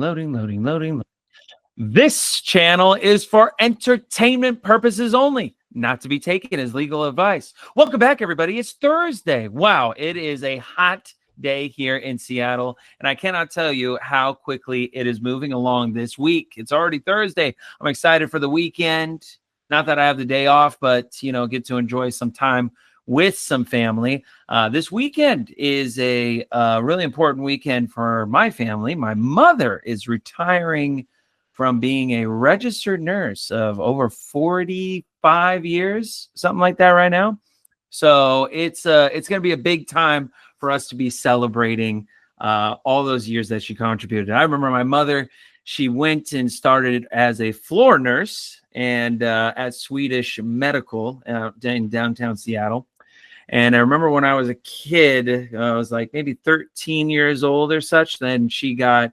loading. This channel is for entertainment purposes only, not to be taken as legal advice. Welcome back, everybody. It's Thursday. Wow, it is a hot day here in Seattle, and I cannot tell you how quickly it is moving along this week. It's already Thursday. I'm excited for the weekend. Not that I have the day off, but, get to enjoy some time with some family. This weekend is a really important weekend for my family. My mother is retiring from being a registered nurse of over 45 years, something like that right now. So it's going to be a big time for us to be celebrating all those years that she contributed. I remember my mother, she went and started as a floor nurse and at Swedish Medical in downtown Seattle. And I remember when I was a kid, I was like maybe 13 years old or such. Then she got,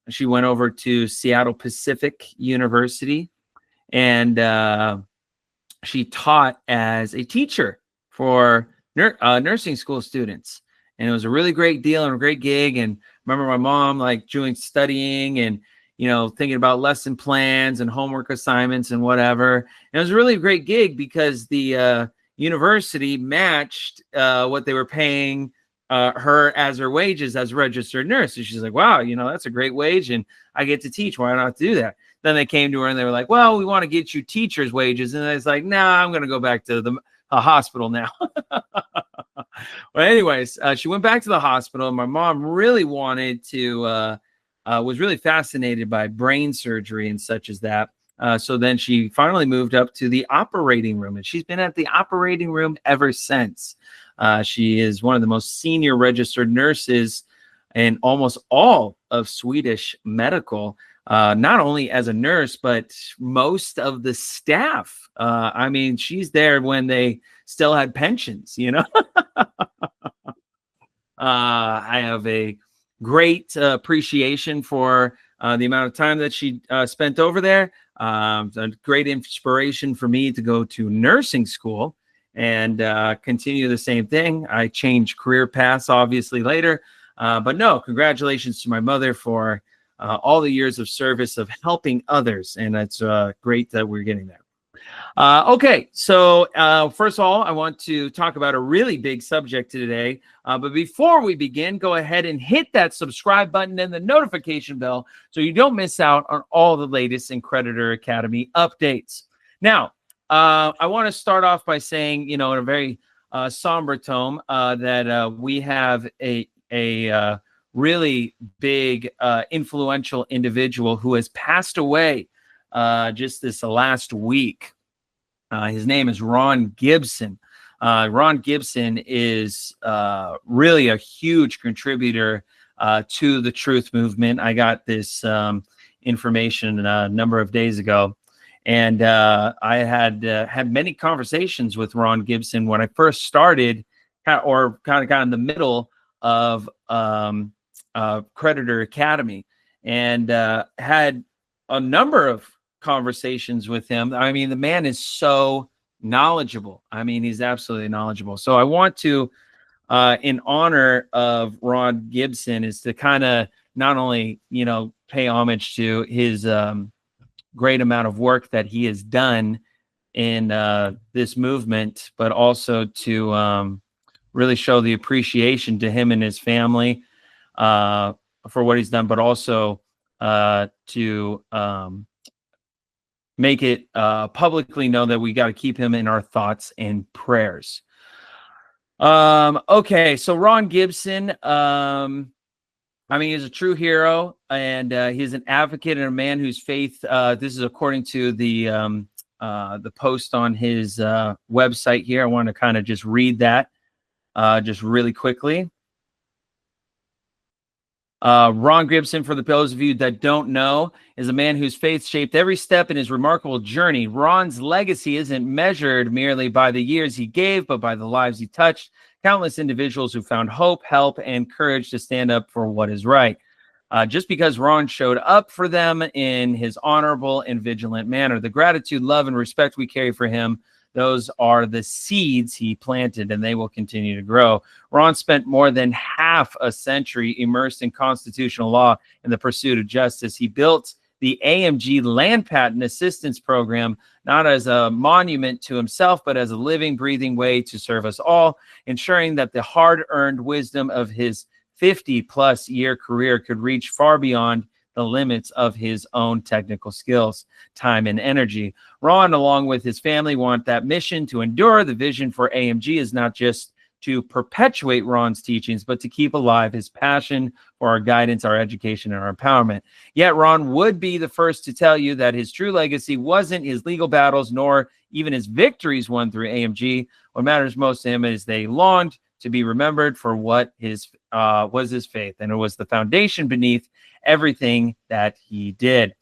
she went over to Seattle Pacific University, and she taught as a teacher for nursing school students. And it was a really great deal and a great gig. And I remember my mom like doing studying and, thinking about lesson plans and homework assignments and whatever. And it was a really great gig because the university matched what they were paying her as her wages as a registered nurse. So she's like, wow, that's a great wage and I get to teach. Why not do that? Then they came to her and they were like, well, we want to get you teachers' wages. And I was like, I'm going to go back to the hospital now. But anyways, she went back to the hospital, and my mom really wanted to, was really fascinated by brain surgery and such as that. So then she finally moved up to the operating room, and she's been at the operating room ever since. She is one of the most senior registered nurses in almost all of Swedish Medical, not only as a nurse, but most of the staff. I mean, she's there when they still had pensions, I have a great appreciation for the amount of time that she spent over there. A great inspiration for me to go to nursing school and continue the same thing. I changed career paths obviously later, but no, congratulations to my mother for all the years of service of helping others, and it's great that we're getting there. Okay, so first of all, I want to talk about a really big subject today. But before we begin, go ahead and hit that subscribe button and the notification bell so you don't miss out on all the latest in Creditor Academy updates. Now, I want to start off by saying, in a very somber tone, that we have a really big, influential individual who has passed away just this last week. His name is Ron Gibson. Ron Gibson is really a huge contributor to the truth movement. I got this information a number of days ago, and I had many conversations with Ron Gibson when I first started, or kind of got in the middle of Creditor Academy, and had a number of conversations with him. I mean, the man is so knowledgeable. I mean, he's absolutely knowledgeable. So I want to, in honor of Ron Gibson, is to kind of not only, pay homage to his great amount of work that he has done in this movement, but also to really show the appreciation to him and his family for what he's done, but also to make it publicly known that we got to keep him in our thoughts and prayers. Okay, so Ron Gibson, he's a true hero, and he's an advocate and a man whose faith, this is according to the post on his website here. I want to kind of just read that just really quickly. Ron Gibson, for those of you that don't know, is a man whose faith shaped every step in his remarkable journey. Ron's legacy isn't measured merely by the years he gave, but by the lives he touched. Countless individuals who found hope, help, and courage to stand up for what is right. Just because Ron showed up for them in his honorable and vigilant manner. The gratitude, love, and respect we carry for him Those are the seeds he planted, and they will continue to grow. Ron spent more than half a century immersed in constitutional law in the pursuit of justice. He built the AMG Land Patent Assistance Program, not as a monument to himself, but as a living, breathing way to serve us all, ensuring that the hard-earned wisdom of his 50-plus year career could reach far beyond the limits of his own technical skills, time, and energy. Ron, along with his family, want that mission to endure. The vision for AMG is not just to perpetuate Ron's teachings, but to keep alive his passion for our guidance, our education, and our empowerment. Yet Ron would be the first to tell you that his true legacy wasn't his legal battles, nor even his victories won through AMG. What matters most to him is they longed to be remembered for what his was his faith, and it was the foundation beneath everything that he did.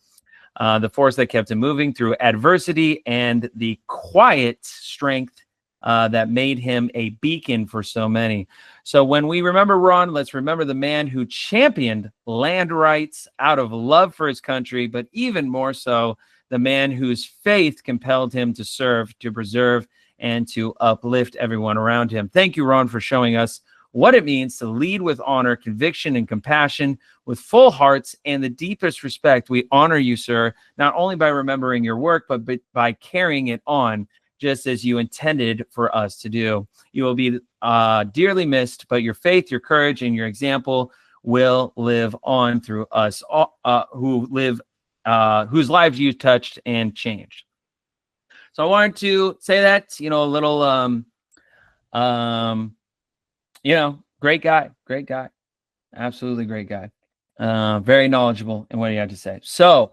The force that kept him moving through adversity, and the quiet strength that made him a beacon for so many. So when we remember Ron, let's remember the man who championed land rights out of love for his country, but even more so, the man whose faith compelled him to serve, to preserve, and to uplift everyone around him. Thank you, Ron, for showing us what it means to lead with honor, conviction, and compassion, with full hearts and the deepest respect. We honor you, sir, not only by remembering your work, but by carrying it on just as you intended for us to do. You will be dearly missed, but your faith, your courage, and your example will live on through us whose lives you touched and changed. So I wanted to say that, a little, great guy, absolutely great guy. Very knowledgeable in what he had to say. So,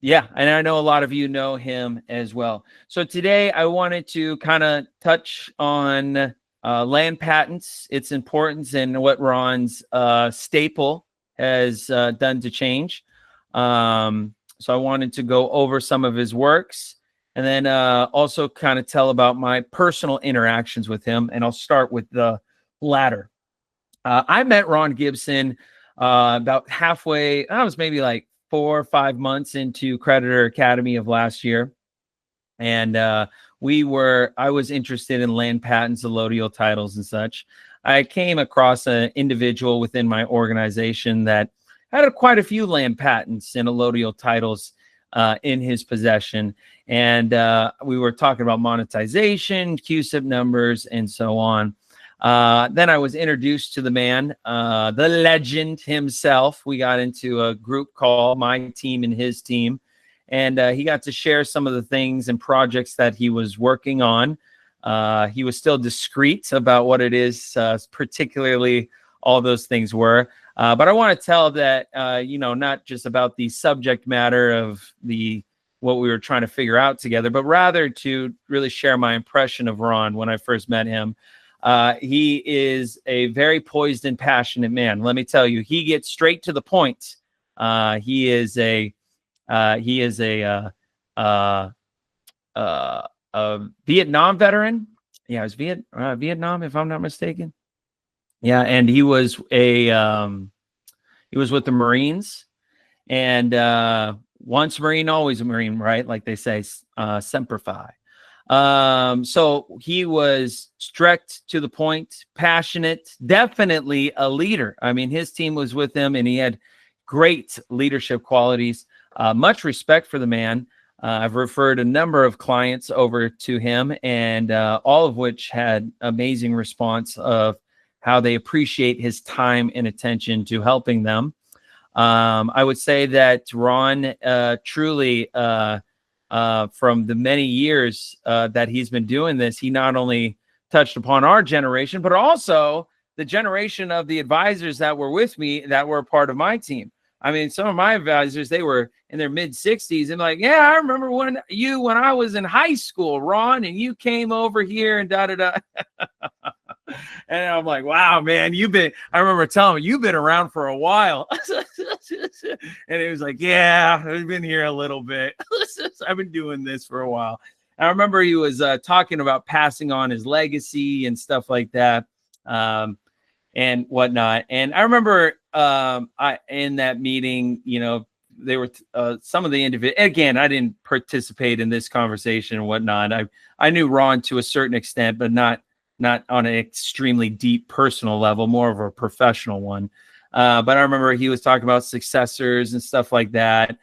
yeah, and I know a lot of you know him as well. So today I wanted to kind of touch on land patents, its importance, and what Ron's staple has done to change. So I wanted to go over some of his works, and then also kind of tell about my personal interactions with him. And I'll start with the latter. I met Ron Gibson about halfway. I was maybe like 4 or 5 months into Creditor Academy of last year. And I was interested in land patents, allodial titles, and such. I came across an individual within my organization that had quite a few land patents and allodial titles in his possession. And we were talking about monetization, QSIP numbers, and so on. Then I was introduced to the man, the legend himself. We got into a group call, my team and his team. And he got to share some of the things and projects that he was working on. He was still discreet about what it is, particularly all those things were. But I want to tell that, not just about the subject matter of what we were trying to figure out together, but rather to really share my impression of Ron when I first met him. He is a very poised and passionate man. Let me tell you, he gets straight to the point. He is a Vietnam veteran. Yeah, it was Vietnam, if I'm not mistaken. Yeah, and he was with the Marines, and once Marine, always a Marine, right? Like they say, Semper Fi. So he was strict, to the point, passionate, definitely a leader. I mean, his team was with him, and he had great leadership qualities. Much respect for the man. I've referred a number of clients over to him, and all of which had amazing response of how they appreciate his time and attention to helping them. I would say that Ron truly, from the many years that he's been doing this, he not only touched upon our generation, but also the generation of the advisors that were with me that were a part of my team. I mean, some of my advisors, they were in their mid-60s and like, yeah, I remember when I was in high school, Ron, and you came over here and da-da-da. And I'm like, wow, man, I remember telling him, you've been around for a while. And he was like, yeah, I've been here a little bit. I've been doing this for a while. I remember he was talking about passing on his legacy and stuff like that, and whatnot. And I remember in that meeting, they were some of the individuals. Again, I didn't participate in this conversation and whatnot. I knew Ron to a certain extent, but not on an extremely deep personal level, more of a professional one. But I remember he was talking about successors and stuff like that,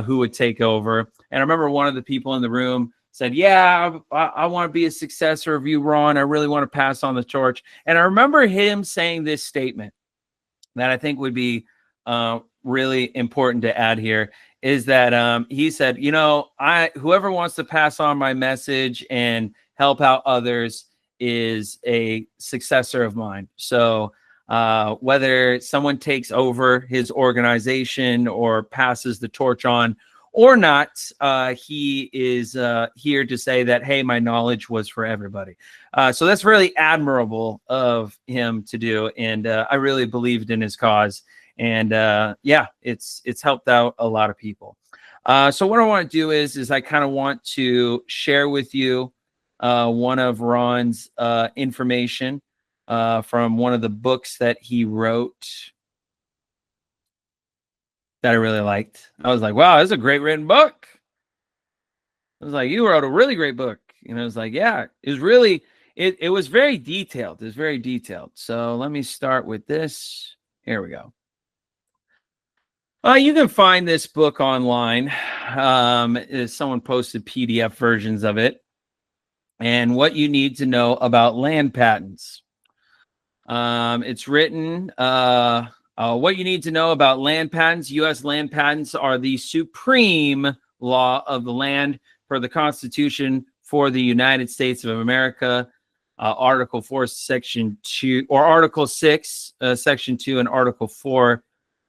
who would take over. And I remember one of the people in the room said, yeah, I want to be a successor of you, Ron. I really want to pass on the torch. And I remember him saying this statement that I think would be really important to add here, is that he said, you know, whoever wants to pass on my message and help out others is a successor of mine. So whether someone takes over his organization or passes the torch on or not, he is here to say that, hey, my knowledge was for everybody. So that's really admirable of him to do. And I really believed in his cause. And yeah, it's helped out a lot of people. So what I want to do is I kind of want to share with you one of Ron's information from one of the books that he wrote that I really liked. I was like, wow, this is a great written book. I was like, you wrote a really great book. And I was like, yeah, it was really, it was very detailed. It was very detailed. So let me start with this. Here we go. You can find this book online. Someone posted PDF versions of it. And what you need to know about land patents. It's written, what you need to know about land patents. U.S. land patents are the supreme law of the land per the Constitution for the United States of America. Article 4, Section 2, or Article 6, Section 2, and Article 4,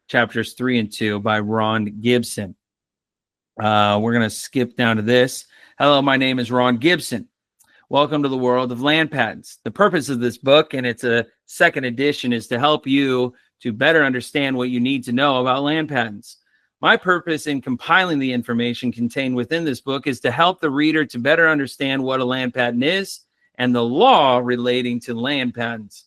Chapters 3 and 2 by Ron Gibson. We're going to skip down to this. Hello, my name is Ron Gibson. Welcome to the world of land patents. The purpose of this book, and it's a second edition, is to help you to better understand what you need to know about land patents. My purpose in compiling the information contained within this book is to help the reader to better understand what a land patent is and the law relating to land patents.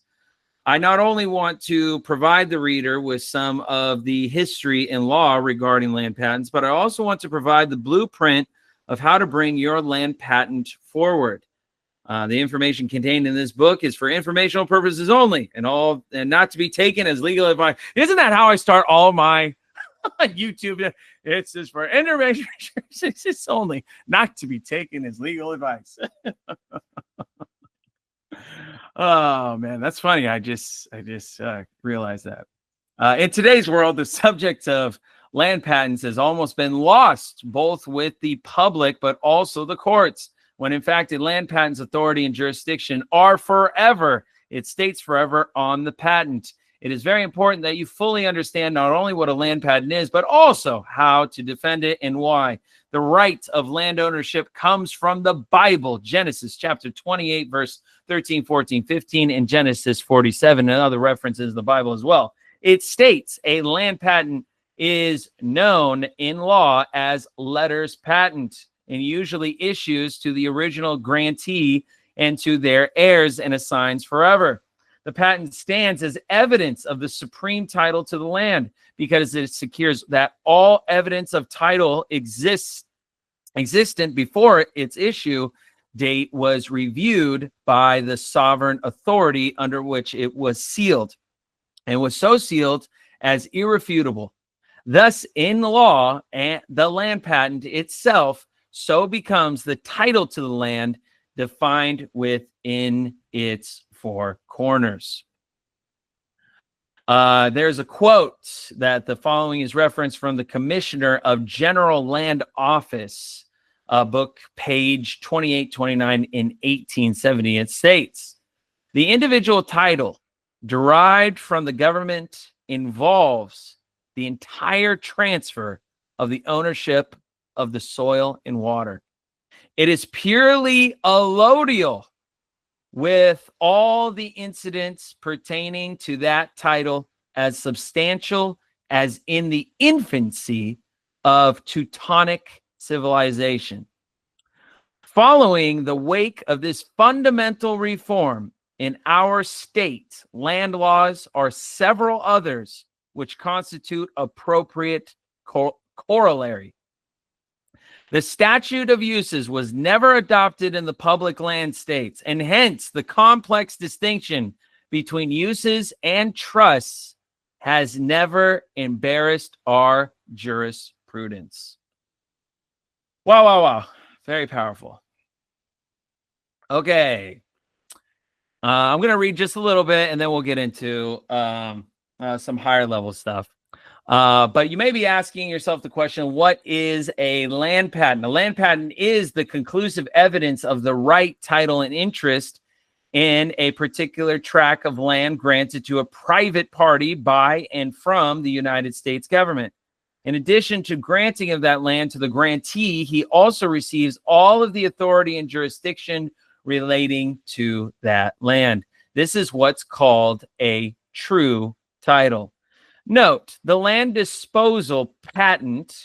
I not only want to provide the reader with some of the history and law regarding land patents, but I also want to provide the blueprint of how to bring your land patent forward. The information contained in this book is for informational purposes only and not to be taken as legal advice. Isn't that how I start all my YouTube? It's just for information purposes only, not to be taken as legal advice. Oh man, that's funny. I just realized that. In today's world, the subject of land patents has almost been lost, both with the public but also the courts, when in fact a land patents authority and jurisdiction are forever. It states forever on the patent. It is very important that you fully understand not only what a land patent is, but also how to defend it and why. The right of land ownership comes from the Bible, Genesis chapter 28, verse 13, 14, 15, and Genesis 47, and other references in the Bible as well. It states a land patent is known in law as letters patent, and usually issues to the original grantee and to their heirs and assigns forever. The patent stands as evidence of the supreme title to the land because it secures that all evidence of title existent before its issue date was reviewed by the sovereign authority under which it was sealed, and was so sealed as irrefutable. Thus, in law, the land patent itself so becomes the title to the land defined within its four corners. There's a quote that the following is referenced from the Commissioner of General Land Office, book page 2829 in 1870. It states, the individual title derived from the government involves the entire transfer of the ownership of the soil and water. It is purely allodial with all the incidents pertaining to that title as substantial as in the infancy of Teutonic civilization. Following the wake of this fundamental reform in our state, land laws are several others which constitute appropriate Corollary. The statute of uses was never adopted in the public land states, and hence the complex distinction between uses and trusts has never embarrassed our jurisprudence. Wow, wow, wow. Very powerful. Okay. I'm going to read just a little bit, and then we'll get into some higher level stuff. But you may be asking yourself the question, what is a land patent? A land patent is the conclusive evidence of the right, title, and interest in a particular tract of land granted to a private party by and from the United States government. In addition to granting of that land to the grantee, he also receives all of the authority and jurisdiction relating to that land. This is what's called a true title. Note, the land disposal patent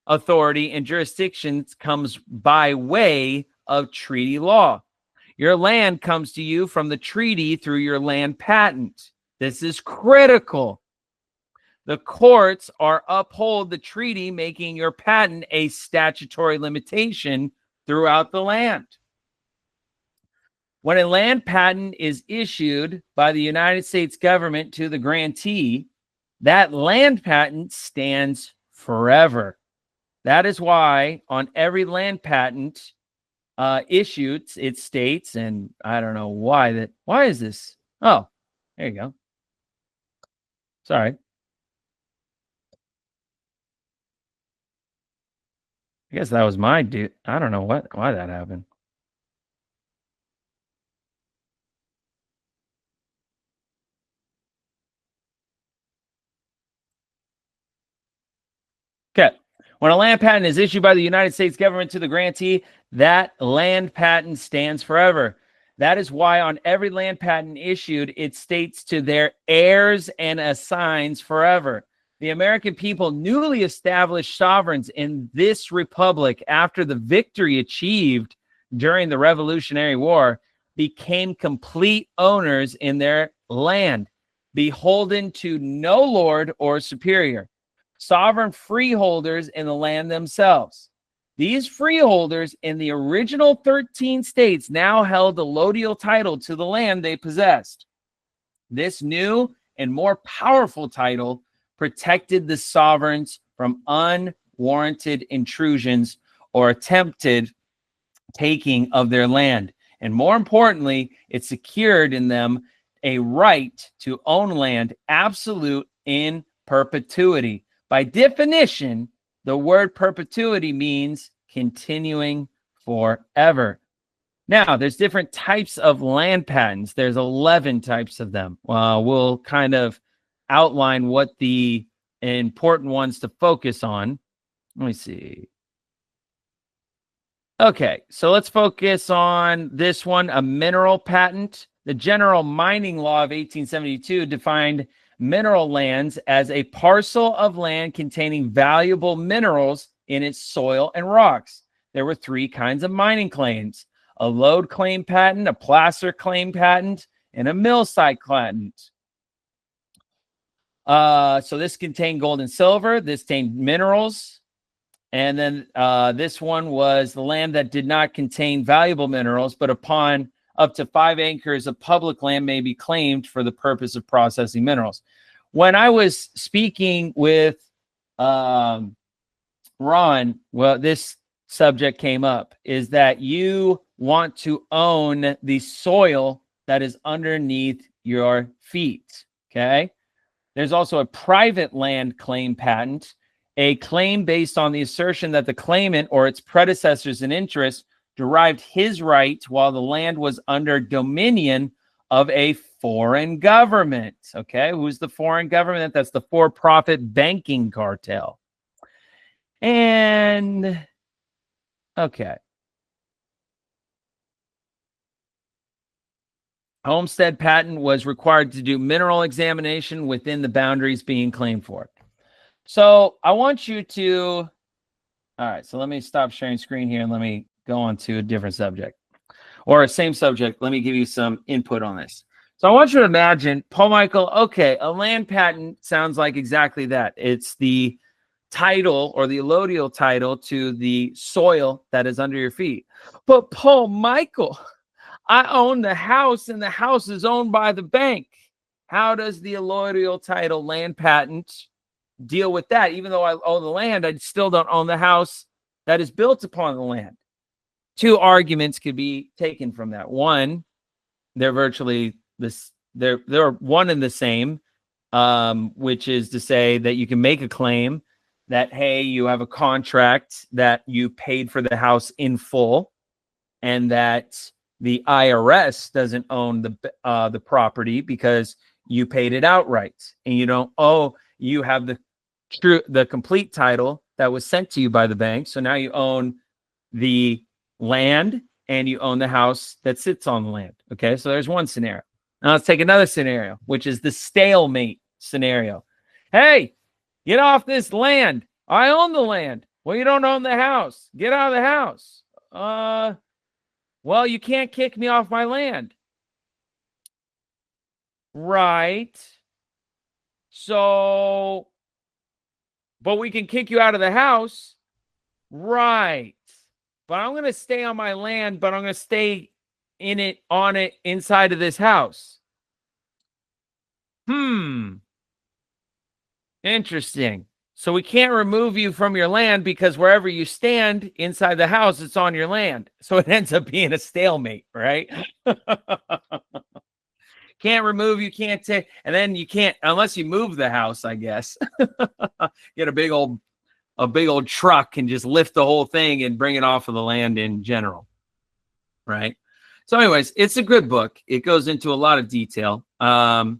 authority and jurisdictions comes by way of treaty law. Your land comes to you from the treaty through your land patent. This is critical. The courts are uphold the treaty, making your patent a statutory limitation throughout the land. When a land patent is issued by the United States government to the grantee, that land patent stands forever. That is why on every land patent issued, it states, and I don't know why that. Why is this? Oh, there you go. Sorry. I guess that was my dude. I don't know why that happened. Okay. When a land patent is issued by the United States government to the grantee, that land patent stands forever. That is why on every land patent issued, it states to their heirs and assigns forever. The American people, newly established sovereigns in this republic after the victory achieved during the Revolutionary War, became complete owners in their land, beholden to no lord or superior. Sovereign freeholders in the land themselves. These freeholders in the original 13 states now held the lodial title to the land they possessed. This new and more powerful title protected the sovereigns from unwarranted intrusions or attempted taking of their land. And more importantly, it secured in them a right to own land absolute in perpetuity. By definition, the word perpetuity means continuing forever. Now, there's different types of land patents. There's 11 types of them. We'll kind of outline what the important ones to focus on. Let me see. Okay, so let's focus on this one, a mineral patent. The General Mining Law of 1872 defined mineral lands as a parcel of land containing valuable minerals in its soil and rocks. There were three kinds of mining claims: a lode claim patent, a placer claim patent, and a mill site patent. So this contained gold and silver. This contained minerals. And then this one was the land that did not contain valuable minerals, but upon up to 5 acres of public land may be claimed for the purpose of processing minerals. When I was speaking with Ron, well, this subject came up, is that you want to own the soil that is underneath your feet, okay? There's also a private land claim patent, a claim based on the assertion that the claimant or its predecessors in interest derived his right while the land was under dominion of a foreign government. Okay, who's the foreign government? That's the for-profit banking cartel. And okay. Homestead patent was required to do mineral examination within the boundaries being claimed for. So I want you to, all right, so let me stop sharing screen here and let me go on to a different subject or a same subject. Let me give you some input on this. So I want you to imagine, Paul Michael, okay, a land patent sounds like exactly that. It's the title or the allodial title to the soil that is under your feet. But Paul Michael, I own the house and the house is owned by the bank. How does the allodial title land patent deal with that? Even though I own the land, I still don't own the house that is built upon the land. Two arguments could be taken from that. One, they're virtually this. They're one and the same, which is to say that you can make a claim that, hey, you have a contract that you paid for the house in full, and that the IRS doesn't own the property because you paid it outright, and you don't owe. You have the complete title that was sent to you by the bank, so now you own the land and you own the house that sits on the land. Okay, so there's one scenario. Now let's take another scenario, which is the stalemate scenario. Hey, get off this land. I own the land. Well, you don't own the house. Get out of the house. Well, you can't kick me off my land. Right. So, but we can kick you out of the house. Right. But I'm going to stay on my land, but I'm going to stay on it, inside of this house. Interesting. So we can't remove you from your land because wherever you stand inside the house, it's on your land. So it ends up being a stalemate, right? Can't remove you, can't take, and then you can't, unless you move the house, I guess. Get a big old truck and just lift the whole thing and bring it off of the land in general, right? So anyways, it's a good book. It goes into a lot of detail. The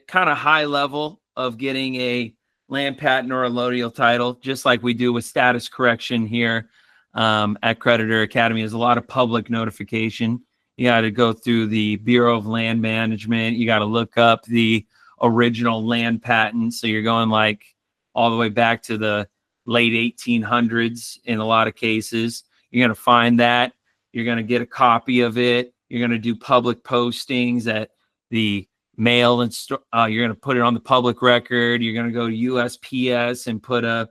kind of high level of getting a land patent or a allodial title, just like we do with status correction here at Creditor Academy, is a lot of public notification. You got to go through the Bureau of Land Management. You got to look up the original land patent. So you're going like all the way back to the late 1800s in a lot of cases. You're going to find that. You're going to get a copy of it. You're going to do public postings at the mail and you're going to put it on the public record. You're going to go to USPS and put a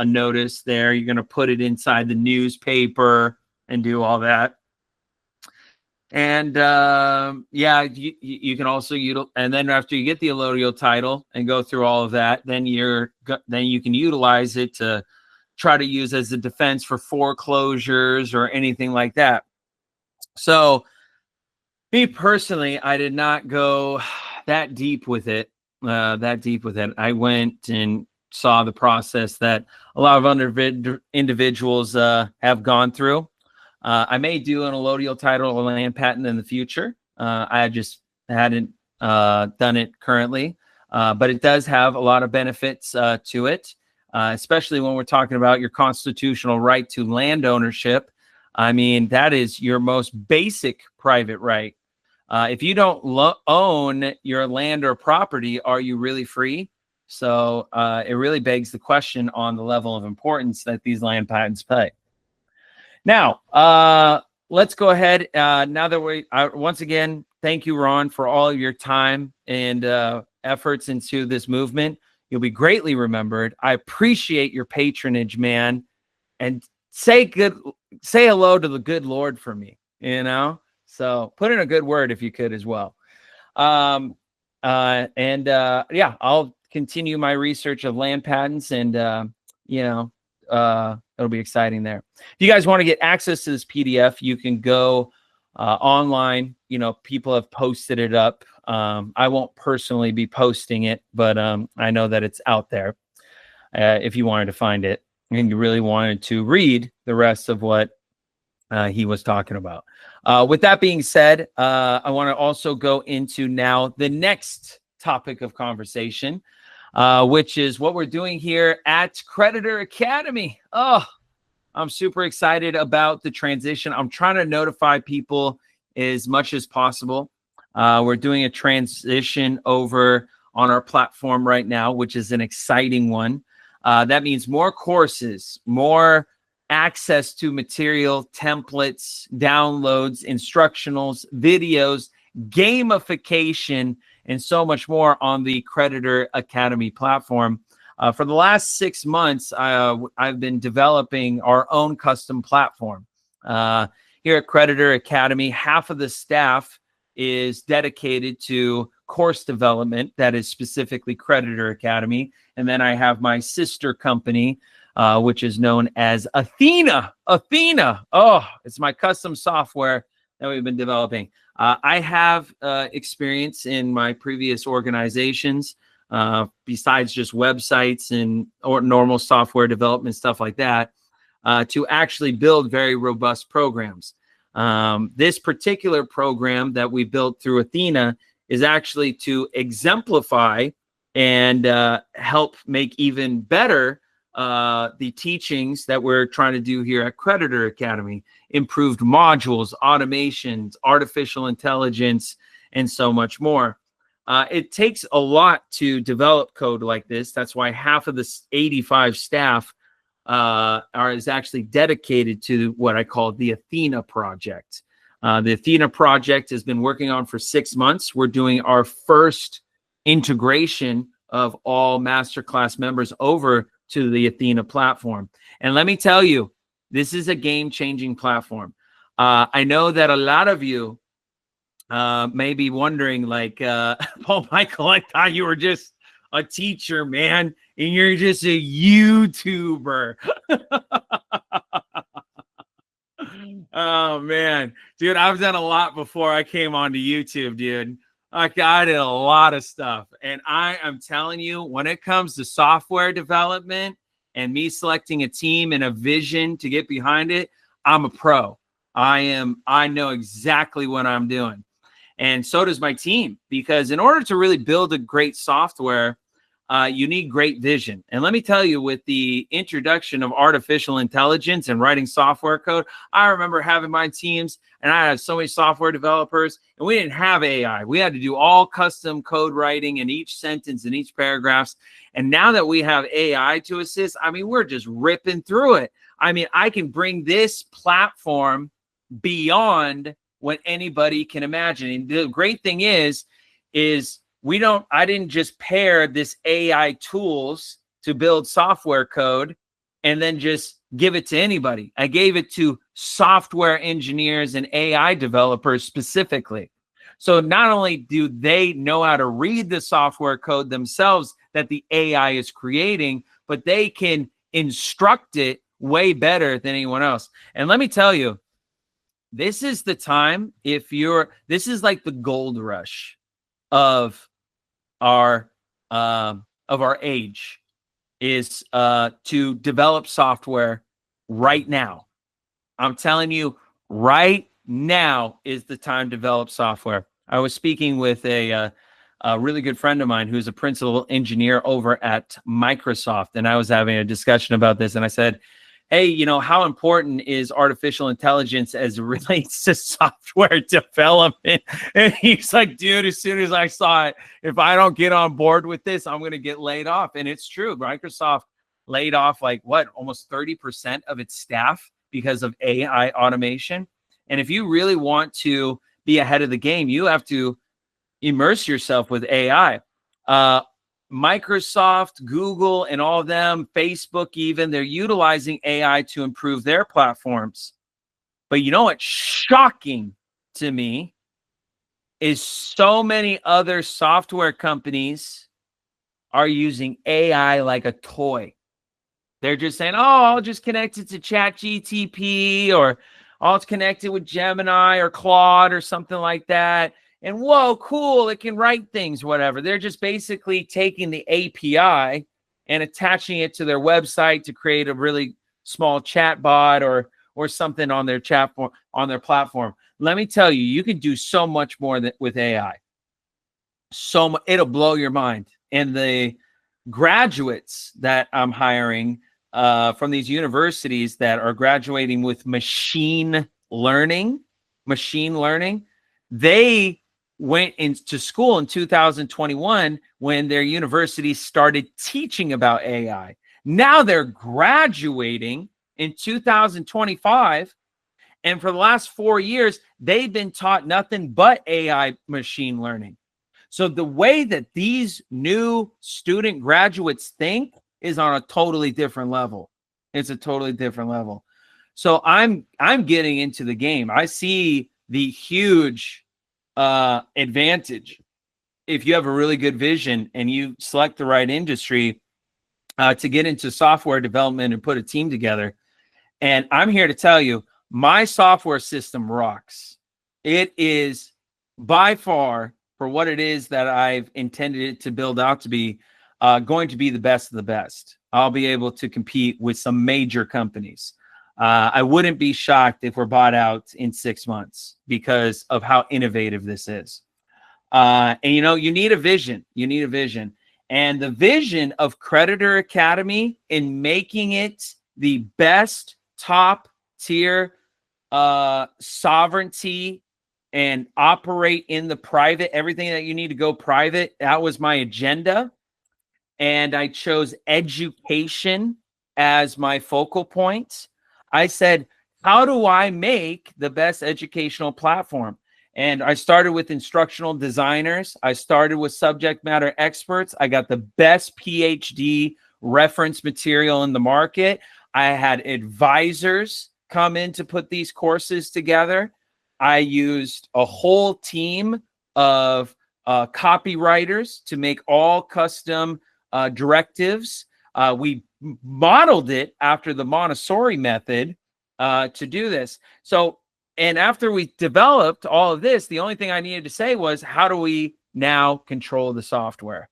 notice there. You're going to put it inside the newspaper and do all that. And yeah, you can also and then after you get the allodial title and go through all of that, then you can utilize it to try to use as a defense for foreclosures or anything like that. So me personally, I did not go that deep with it. I went and saw the process that a lot of other individuals have gone through. I may do an allodial title or land patent in the future. I just hadn't done it currently, but it does have a lot of benefits to it, especially when we're talking about your constitutional right to land ownership. I mean, that is your most basic private right. If you don't own your land or property, are you really free? So it really begs the question on the level of importance that these land patents play. Now, let's go ahead. Now that once again, thank you, Ron, for all of your time and efforts into this movement. You'll be greatly remembered. I appreciate your patronage, man. And say hello to the good Lord for me, you know? So put in a good word if you could as well. Yeah, I'll continue my research of land patents and, it'll be exciting there. If you guys want to get access to this PDF, you can go online. You know, people have posted it up. I won't personally be posting it, but I know that it's out there if you wanted to find it and you really wanted to read the rest of what he was talking about. With that being said, I want to also go into now the next topic of conversation, which is what we're doing here at Creditor Academy. Oh, I'm super excited about the transition. I'm trying to notify people as much as possible. We're doing a transition over on our platform right now, which is an exciting one. That means more courses, more access to material, templates, downloads, instructionals, videos, gamification, and so much more on the Creditor Academy platform. For the last 6 months, I've been developing our own custom platform. Here at Creditor Academy, half of the staff is dedicated to course development that is specifically Creditor Academy. And then I have my sister company, which is known as Athena. Athena. Oh, it's my custom software that we've been developing. I have experience in my previous organizations, besides just websites and or normal software development, stuff like that, to actually build very robust programs. This particular program that we built through Athena is actually to exemplify and help make even better the teachings that we're trying to do here at Creditor Academy. Improved modules, automations, artificial intelligence, and so much more. It takes a lot to develop code like this. That's why half of the 85 staff is actually dedicated to what I call the Athena project. The Athena project has been working on for 6 months. We're doing our first integration of all masterclass members over to the Athena platform. And let me tell you, this is a game-changing platform. I know that a lot of you may be wondering, like, Paul Michael, I thought you were just a teacher, man, and you're just a YouTuber. Oh, man. Dude, I've done a lot before I came onto YouTube, dude. Like, I did a lot of stuff. And I am telling you, when it comes to software development and me selecting a team and a vision to get behind it, I'm a pro. I know exactly what I'm doing. And so does my team, because in order to really build a great software, you need great vision. And let me tell you, with the introduction of artificial intelligence and writing software code, I remember having my teams, and I had so many software developers, and we didn't have AI. We had to do all custom code writing in each sentence and each paragraphs. And now that we have AI to assist, I mean, we're just ripping through it. I mean, I can bring this platform beyond what anybody can imagine. And the great thing is I didn't just pair this AI tools to build software code and then just give it to anybody. I gave it to software engineers and AI developers specifically. So not only do they know how to read the software code themselves that the AI is creating, but they can instruct it way better than anyone else. And let me tell you, this is the time, this is like the gold rush of our age, is to develop software right now. I'm telling you, right now is the time to develop software. I was speaking with a really good friend of mine who's a principal engineer over at Microsoft, and I was having a discussion about this, and I said, hey, you know, how important is artificial intelligence as it relates to software development? And he's like, dude, as soon as I saw it, if I don't get on board with this, I'm going to get laid off. And it's true. Microsoft laid off almost 30% of its staff because of AI automation. And if you really want to be ahead of the game, you have to immerse yourself with AI. Microsoft, Google, and all of them, Facebook even, they're utilizing AI to improve their platforms. But you know what's shocking to me is so many other software companies are using AI like a toy. They're just saying, oh, I'll just connect it to ChatGPT, or I'll connect it with Gemini or Claude or something like that. And whoa, cool, it can write things, whatever. They're just basically taking the API and attaching it to their website to create a really small chat bot or something on their on their platform. Let me tell you, you can do so much more with AI. It'll blow your mind. And the graduates that I'm hiring from these universities that are graduating with machine learning, they went into school in 2021 when their universities started teaching about AI. Now they're graduating in 2025. And for the last 4 years, they've been taught nothing but AI machine learning. So the way that these new student graduates think is on a totally different level. It's a totally different level. So I'm getting into the game. I see the huge advantage if you have a really good vision and you select the right industry to get into software development and put a team together. And I'm here to tell you, my software system rocks. It is by far, for what it is that I've intended it to build out to be, going to be the best of the best. I'll be able to compete with some major companies. I wouldn't be shocked if we're bought out in 6 months because of how innovative this is. And you need a vision. You need a vision. And the vision of Creditor Academy in making it the best top tier sovereignty and operate in the private, everything that you need to go private, that was my agenda. And I chose education as my focal point. I said, how do I make the best educational platform? And I started with instructional designers. I started with subject matter experts. I got the best PhD reference material in the market. I had advisors come in to put these courses together. I used a whole team of copywriters to make all custom directives. We modeled it after the Montessori method to do this. So, and after we developed all of this, the only thing I needed to say was, how do we now control the software?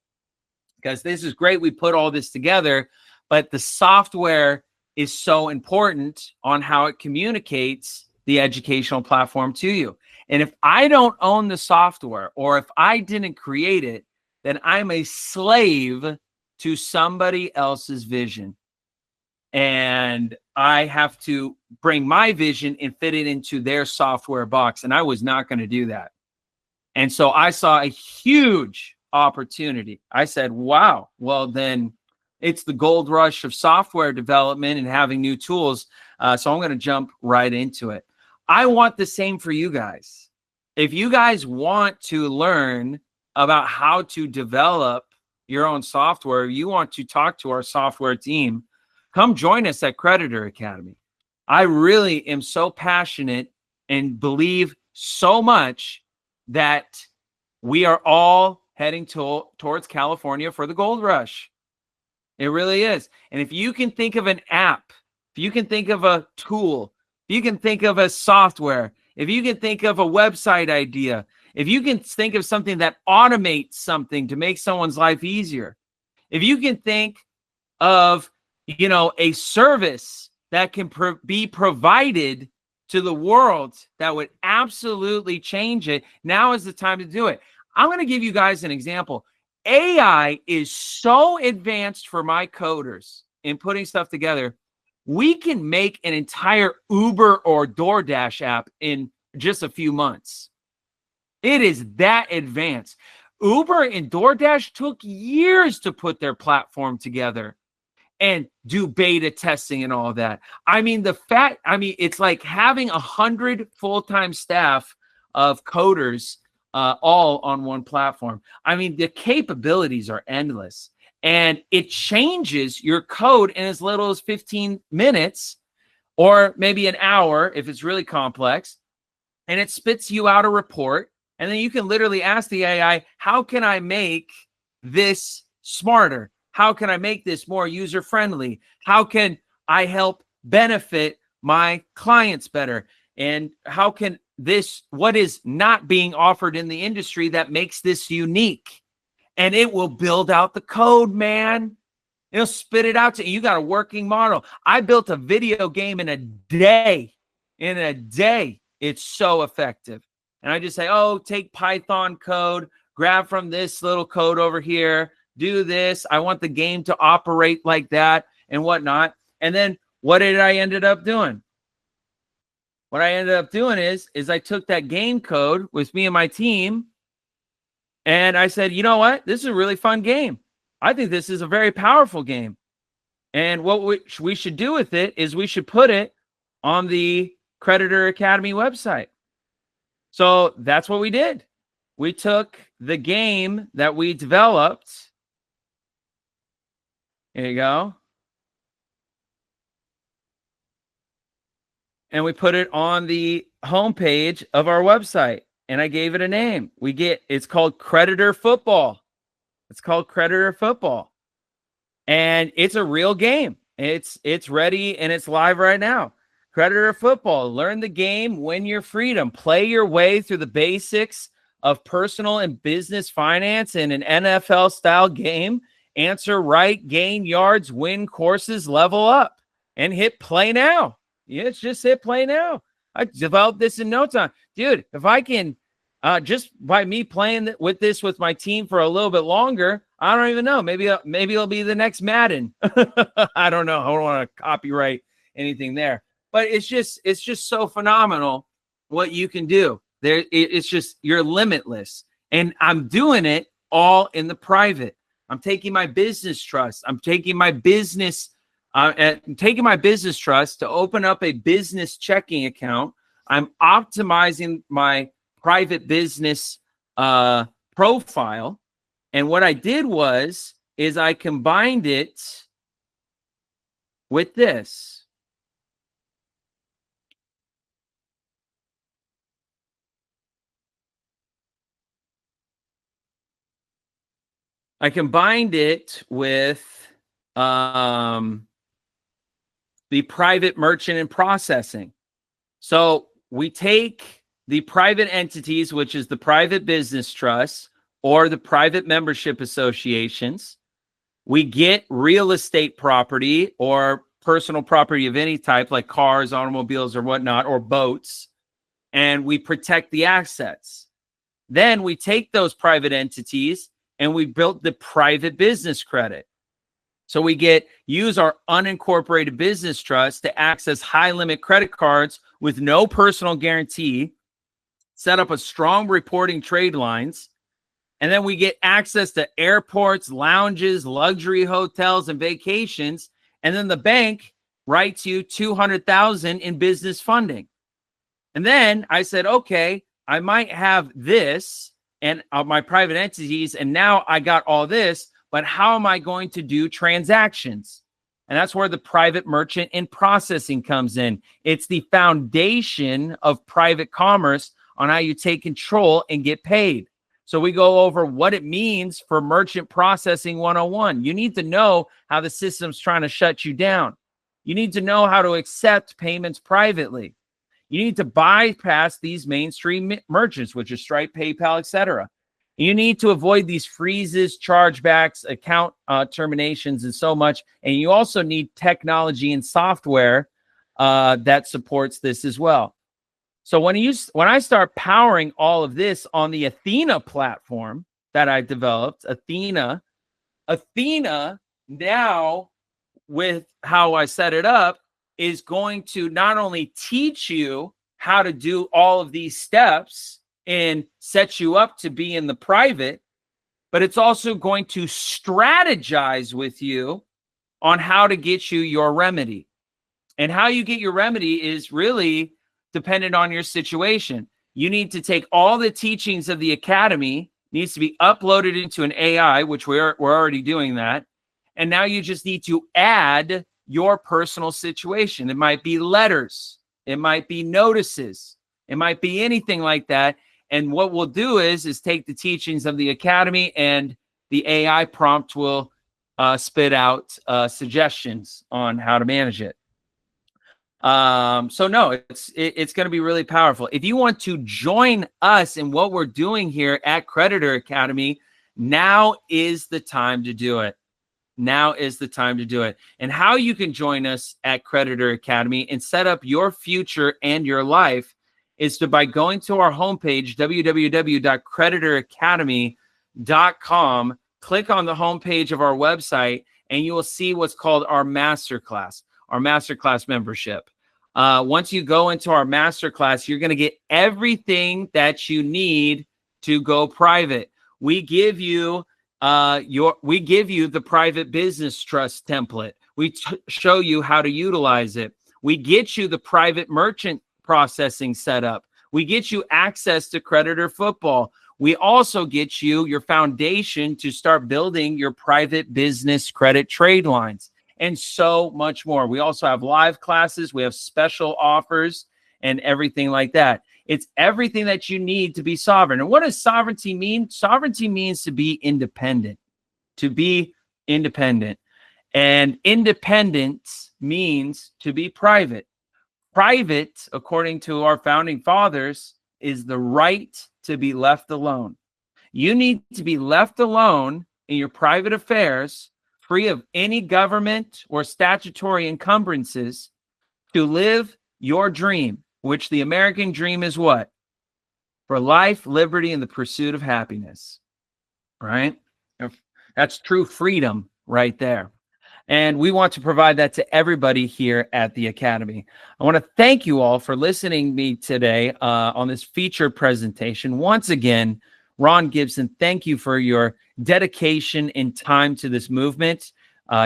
Because this is great. We put all this together, but the software is so important on how it communicates the educational platform to you. And if I don't own the software, or if I didn't create it, then I'm a slave to somebody else's vision. And I have to bring my vision and fit it into their software box. And I was not going to do that. And so I saw a huge opportunity. I said, wow, well, then it's the gold rush of software development and having new tools. So I'm going to jump right into it. I want the same for you guys. If you guys want to learn about how to develop your own software, you want to talk to our software team, come join us at Creditor Academy. I really am so passionate and believe so much that we are all heading towards California for the gold rush. It really is. And if you can think of an app, if you can think of a tool, if you can think of a software, if you can think of a website idea, if you can think of something that automates something to make someone's life easier, if you can think of, a service that can be provided to the world that would absolutely change it, now is the time to do it. I'm going to give you guys an example. AI is so advanced for my coders in putting stuff together. We can make an entire Uber or DoorDash app in just a few months. It is that advanced. Uber and DoorDash took years to put their platform together and do beta testing and all of that. It's like having 100 full-time staff of coders all on one platform. The capabilities are endless, and it changes your code in as little as 15 minutes or maybe an hour if it's really complex, and it spits you out a report. And then you can literally ask the AI, how can I make this smarter? How can I make this more user-friendly? How can I help benefit my clients better? And how can what is not being offered in the industry that makes this unique? And it will build out the code, man. It'll spit it out to you. You got a working model. I built a video game in a day. In a day. It's so effective. And I just say, take Python code, grab from this little code over here, do this. I want the game to operate like that and whatnot. And then what did I ended up doing? What I ended up doing is I took that game code with me and my team, and I said, you know what? This is a really fun game. I think this is a very powerful game. And what we should do with it is we should put it on the Creditor Academy website. So that's what we did. we took the game that we developed. Here you go. And we put it on the homepage of our website. And I gave it a name. It's called Creditor Football. It's called Creditor Football. And it's a real game. It's ready and it's live right now. Creditor Football. Learn the game, win your freedom. Play your way through the basics of personal and business finance in an NFL-style game. Answer right, gain yards, win courses, level up. And hit play now. Yeah, it's just hit play now. I developed this in no time. Dude, if I can, just by me playing with this with my team for a little bit longer, I don't even know. Maybe it'll be the next Madden. I don't know. I don't want to copyright anything there. But it's just so phenomenal what you can do. It's just, you're limitless. And I'm doing it all in the private. I'm taking my business trust. I'm taking my business trust to open up a business checking account. I'm optimizing my private business profile. And what I did is I combined it with this. I combined it with the private merchant and processing. So we take the private entities, which is the private business trust or the private membership associations. We get real estate property or personal property of any type, like cars, automobiles, or whatnot, or boats, and we protect the assets. Then we take those private entities and we built the private business credit. So we use our unincorporated business trust to access high limit credit cards with no personal guarantee, set up a strong reporting trade lines, and then we get access to airports, lounges, luxury hotels, and vacations. And then the bank writes you $200,000 in business funding. And then I said, okay, I might have this and my private entities, and now I got all this, but how am I going to do transactions? And that's where the private merchant and processing comes in. It's the foundation of private commerce on how you take control and get paid. So we go over what it means for merchant processing 101. You need to know how the system's trying to shut you down. You need to know how to accept payments privately. You need to bypass these mainstream merchants, which are Stripe, PayPal, etc. You need to avoid these freezes, chargebacks, account terminations, and so much. And you also need technology and software that supports this as well. So when I start powering all of this on the Athena platform that I developed, Athena now, with how I set it up, is going to not only teach you how to do all of these steps and set you up to be in the private, but it's also going to strategize with you on how to get you your remedy. And how you get your remedy is really dependent on your situation. You need to take all the teachings of the academy, needs to be uploaded into an AI, which we're already doing that. And now you just need to add your personal situation. It might be letters. It might be notices. It might be anything like that. And what we'll do is take the teachings of the academy, and the AI prompt will spit out suggestions on how to manage it. So no, it's going to be really powerful. If you want to join us in what we're doing here at Creditor Academy, now is the time to do it. Now is the time to do it. And how you can join us at Creditor Academy and set up your future and your life is by going to our homepage, www.creditoracademy.com. Click on the homepage of our website, and you will see what's called our masterclass membership. Once you go into our masterclass, you're going to get everything that you need to go private. We give you the private business trust template. We show you how to utilize it. We get you the private merchant processing setup. We get you access to Creditor Football. We also get you your foundation to start building your private business credit trade lines and so much more. We also have live classes. We have special offers and everything like that. It's everything that you need to be sovereign. And what does sovereignty mean? Sovereignty means to be independent, to be independent. And independence means to be private. Private, according to our founding fathers, is the right to be left alone. You need to be left alone in your private affairs, free of any government or statutory encumbrances, to live your dream, which the American dream is what? For life, liberty, and the pursuit of happiness, right? That's true freedom right there. And we want to provide that to everybody here at the Academy. I want to thank you all for listening to me today on this featured presentation. Once again, Ron Gibson, thank you for your dedication and time to this movement.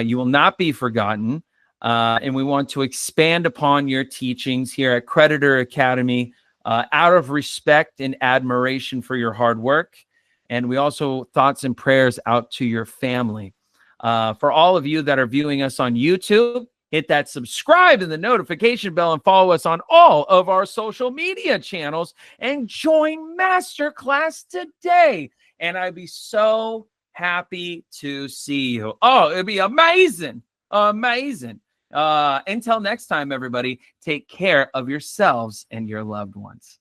You will not be forgotten. And we want to expand upon your teachings here at Creditor Academy out of respect and admiration for your hard work. And we also thoughts and prayers out to your family. For all of you that are viewing us on YouTube, hit that subscribe and the notification bell and follow us on all of our social media channels and join Masterclass today. And I'd be so happy to see you. Oh, it'd be amazing. Amazing. Until next time, everybody, take care of yourselves and your loved ones.